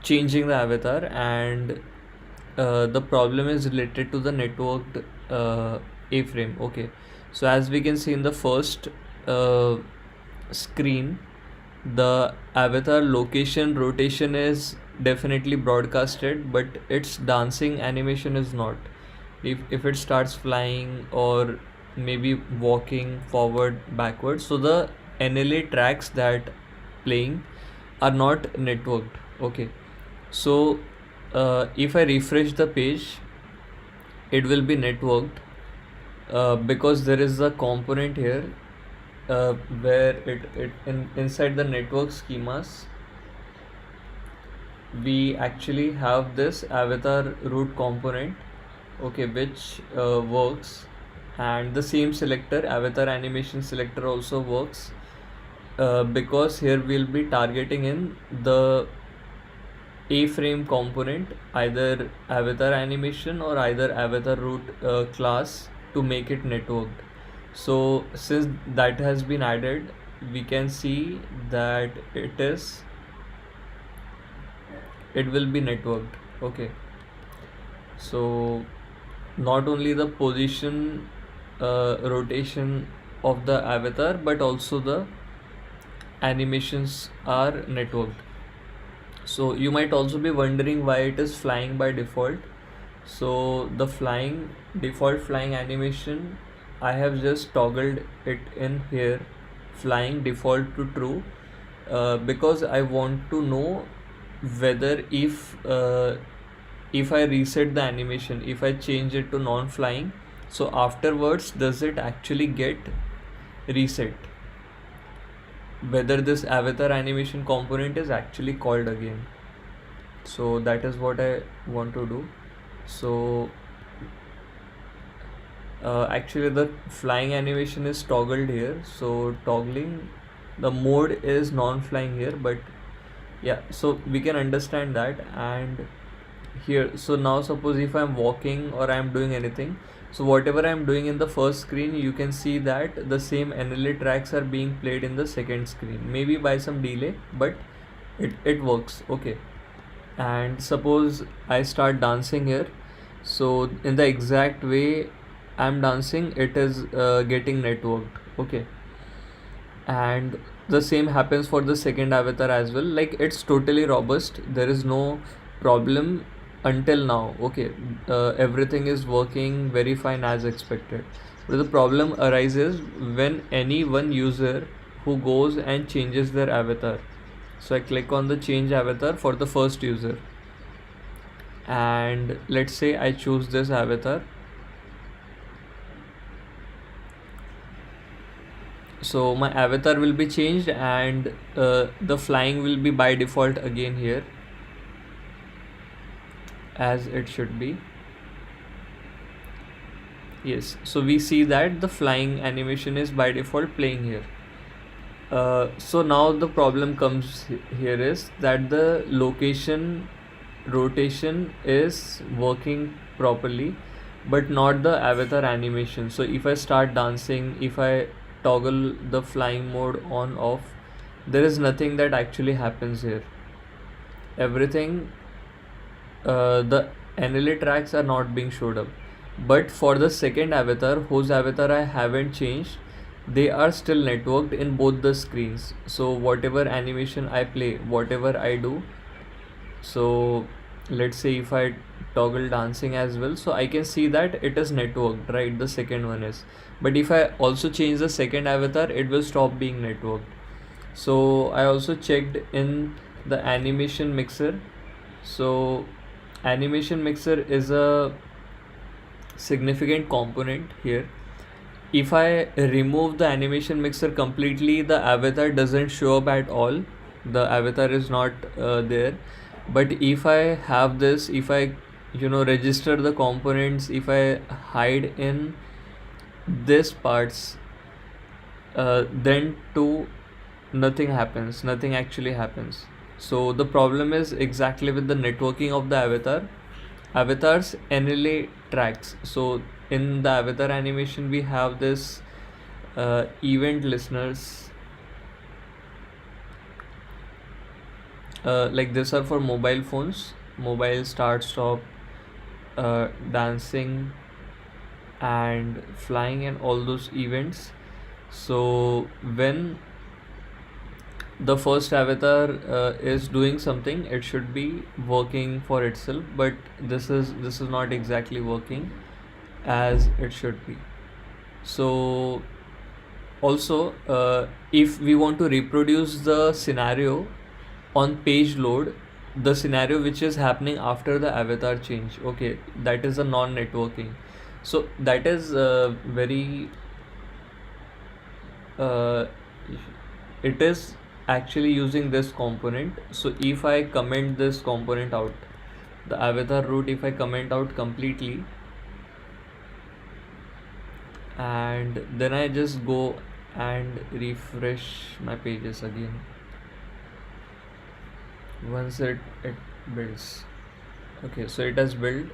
changing the avatar, and the problem is related to the networked A-frame. Okay, so as we can see in the first uh, screen, the avatar location rotation is definitely broadcasted, but its dancing animation is not. If it starts flying or maybe walking forward backward, so the NLA tracks that playing are not networked. Okay, so if I refresh the page, it will be networked because there is a component here where inside the network schemas we actually have this avatar root component, okay, which works, and the same selector, avatar animation selector, also works because here we'll be targeting in the A-frame component, either avatar animation or either avatar root class, to make it networked. So since that has been added, we can see that it will be networked. Okay, so not only the position rotation of the avatar, but also the animations are networked. So you might also be wondering why it is flying by default. So the default flying animation, I have just toggled it in here, flying default to true, because I want to know whether if I reset the animation, if I change it to non-flying, so afterwards does it actually get reset, whether this avatar animation component is actually called again. So that is what I want to do. So actually the flying animation is toggled here, so toggling the mode is non-flying here, but yeah, so we can understand that. And here, so now suppose if I'm walking or I'm doing anything, so whatever I'm doing in the first screen, you can see that the same NLA tracks are being played in the second screen, maybe by some delay, but it works. Okay, and suppose I start dancing here, so in the exact way I'm dancing, it is getting networked. Okay, and the same happens for the second avatar as well. Like, it's totally robust, there is no problem until now. Okay, everything is working very fine as expected, but the problem arises when any one user who goes and changes their avatar. So I click on the change avatar for the first user, and let's say I choose this avatar. So my avatar will be changed, and the flying will be by default again here, as it should be. Yes, so we see that the flying animation is by default playing here. So now the problem comes here is that the location rotation is working properly, but not the avatar animation. So if I start dancing, if I toggle the flying mode on off, there is nothing that actually happens here. Everything, the NLA tracks are not being showed up, but for the second avatar, whose avatar I haven't changed, they are still networked in both the screens. So whatever animation I play, whatever I do, so let's say if I toggle dancing as well, so I can see that it is networked, right? The second one is, but if I also change the second avatar, it will stop being networked. So I also checked in the animation mixer. So animation mixer is a significant component here. If I remove the animation mixer completely, the avatar doesn't show up at all, the avatar is not there. But if I have this, if I register the components, if I hide in this parts, then too nothing happens, nothing actually happens. So the problem is exactly with the networking of the avatars NLA tracks. So in the avatar animation we have this event listeners like this are for mobile phones, mobile start stop, dancing and flying and all those events. So when the first avatar is doing something, it should be working for itself, but this is not exactly working as it should be. So also, if we want to reproduce the scenario on page load, the scenario which is happening after the avatar change, okay, that is a non-networking. So that is very uh, it is actually using this component. So if I comment this component out, the avatar root, if I comment out completely, and then I just go and refresh my pages again once it builds. Okay, so it has built,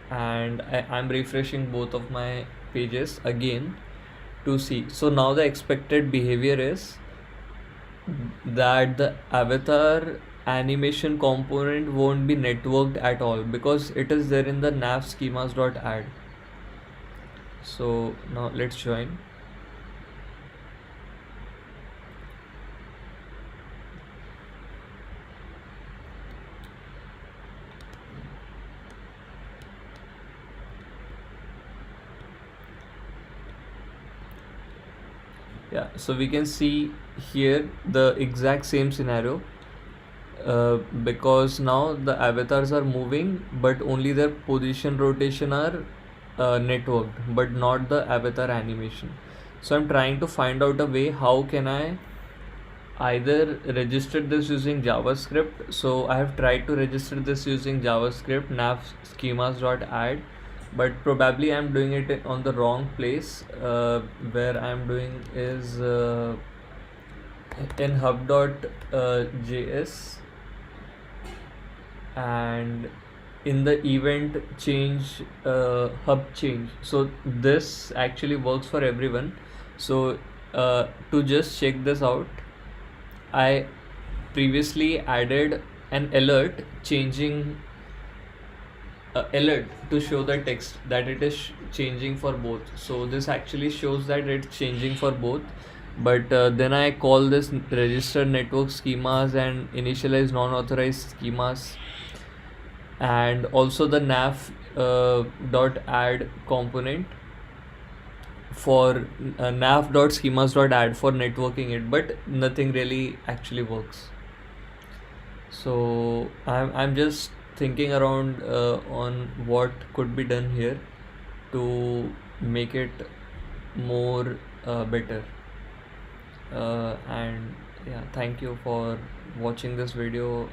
and I'm refreshing both of my pages again to see. So now the expected behavior is that the avatar animation component won't be networked at all because it is there in the nav schemas.add. So now let's join. Yeah, so we can see here the exact same scenario, because now the avatars are moving, but only their position rotation are networked, but not the avatar animation. So I'm trying to find out a way how can I either register this using JavaScript. So I have tried to register this using JavaScript nav schemas.add, but probably I'm doing it on the wrong place. Where I'm doing is in hub.js, and in the event change, hub change. So this actually works for everyone. So to just check this out, I previously added an alert changing alert to show the text that it is changing for both. So this actually shows that it's changing for both, but then I call this register network schemas and initialize non-authorized schemas, and also the nav dot add component for nav.schemas.add for networking it, but nothing really actually works. So I'm just thinking around on what could be done here to make it more better. And yeah, thank you for watching this video.